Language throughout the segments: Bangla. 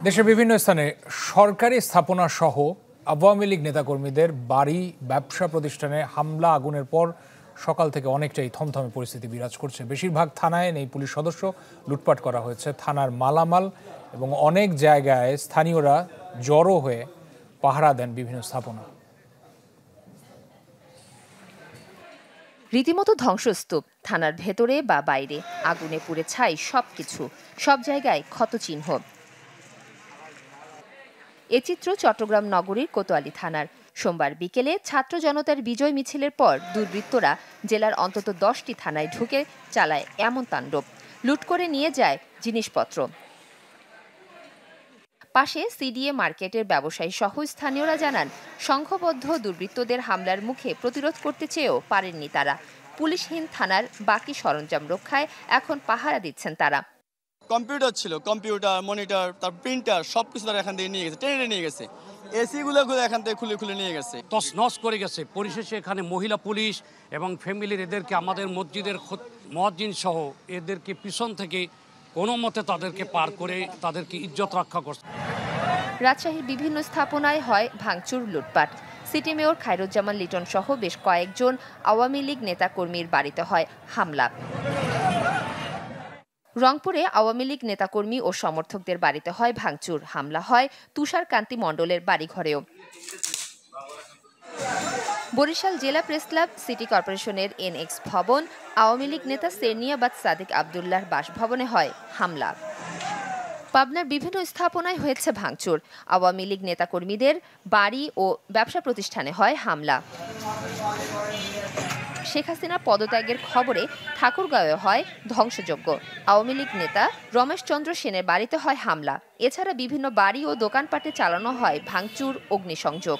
দেশের বিভিন্ন স্থানে সরকারি স্থাপনা সহ আওয়ামী লীগ নেতাকর্মীদের বাড়ি, ব্যবসা প্রতিষ্ঠানে হামলা, আগুনের পর সকাল থেকে অনেকটাই থমথমে পরিস্থিতি বিরাজ করছে। বেশিরভাগ থানায় নেই পুলিশ সদস্য, লুটপাট করা হয়েছে থানার মালামাল এবং অনেক জায়গায় স্থানীয়রা জড়ো হয়ে পাহারা দেন বিভিন্ন স্থাপনা। রীতিমতো ধ্বংসস্তূপ, থানার ভেতরে বা বাইরে আগুনে পুড়ে ছাই সবকিছু, সব জায়গায় ক্ষতচিহ্ন। এ চিত্র চট্টগ্রাম নগরীর কোতোয়ালি থানার। সোমবার বিকেলে ছাত্র জনতার বিজয় মিছিলের পর দুর্বৃত্তরা জেলার অন্তত 10টি থানায় ঢুকে চালায় এমন তাণ্ডব। লুট করে নিয়ে যায় জিনিসপত্র। পাশে সিডিএ মার্কেটের ব্যবসায়ী সহ স্থানীয়রা জানান, সংঘবদ্ধ দুর্বৃত্তদের হামলার মুখে প্রতিরোধ করতে চেয়েও পারেননি তারা। পুলিশহীন থানার বাকি সরঞ্জাম রক্ষায় এখন পাহারা দিচ্ছেন তারা। কম্পিউটার ছিল, কম্পিউটার, মনিটর, তার প্রিন্টার সবকিছু তারা এখান থেকে নিয়ে গেছে, টেনে নিয়ে গেছে। এসি গুলো এখান থেকে খুলে নিয়ে গেছে, তছনছ করে গেছে। পরিশেষে এখানে মহিলা পুলিশ এবং ফ্যামিলির এদেরকে আমাদের মসজিদের মুয়াজ্জিন সহ এদেরকে পিছন থেকে কোনো মতে তাদেরকে পার করে তাদেরকে ইজ্জত রক্ষা করছে। রাজশাহীর বিভিন্ন স্থাপনায় হয় ভাঙচুর, লুটপাট। সিটি মেয়র খায়রুজ্জামান লিটন সহ বেশ কয়েকজন আওয়ামী লীগ নেতাকর্মীর বাড়িতে হয় হামলা। রংপুরে আওয়ামী লীগ নেতাকর্মী ও সমর্থকদের বাড়িতে হয় ভাঙচুর, হামলা হয় তুষারকান্তি মণ্ডলের বাড়িঘরেও। বরিশাল জেলা প্রেস ক্লাব, সিটি কর্পোরেশনের এনএক্স ভবন, আওয়ামী লীগ নেতা সেরনিয়াবাদ সাদিক আবদুল্লাহর বাসভবনে হয় হামলা। পাবনার বিভিন্ন স্থাপনায় হয়েছে ভাঙচুর, আওয়ামী লীগ নেতাকর্মীদের বাড়ি ও ব্যবসা প্রতিষ্ঠানে হয় হামলা। শেখ হাসিনার পদত্যাগের খবরে ঠাকুরগাঁওয়ে হয় ধ্বংসযজ্ঞ, আওয়ামী লীগ নেতা রমেশ চন্দ্র সেনের বাড়িতে হয় হামলা। এছাড়া বিভিন্ন বাড়ি ও দোকানপাটে চালানো হয় ভাঙচুর, অগ্নিসংযোগ।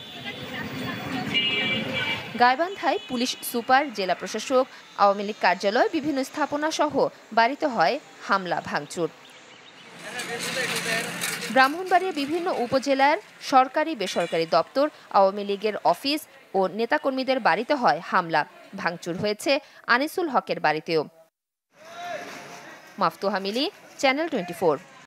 গাইবান্ধায় পুলিশ সুপার, জেলা প্রশাসক, আওয়ামী লীগ কার্যালয়, বিভিন্ন স্থাপনা সহ বাড়িতে হয় হামলা, ভাঙচুর। ব্রাহ্মণবাড়িয়ার বিভিন্ন উপজেলার সরকারি বেসরকারি দপ্তর, আওয়ামী লীগের অফিস ও নেতাকর্মীদের বাড়িতে হয় হামলা, ভাঙচুর হয়েছে আনিসুল হকের বাড়িতেও। মাফতুহা মিলি, চ্যানেল 24।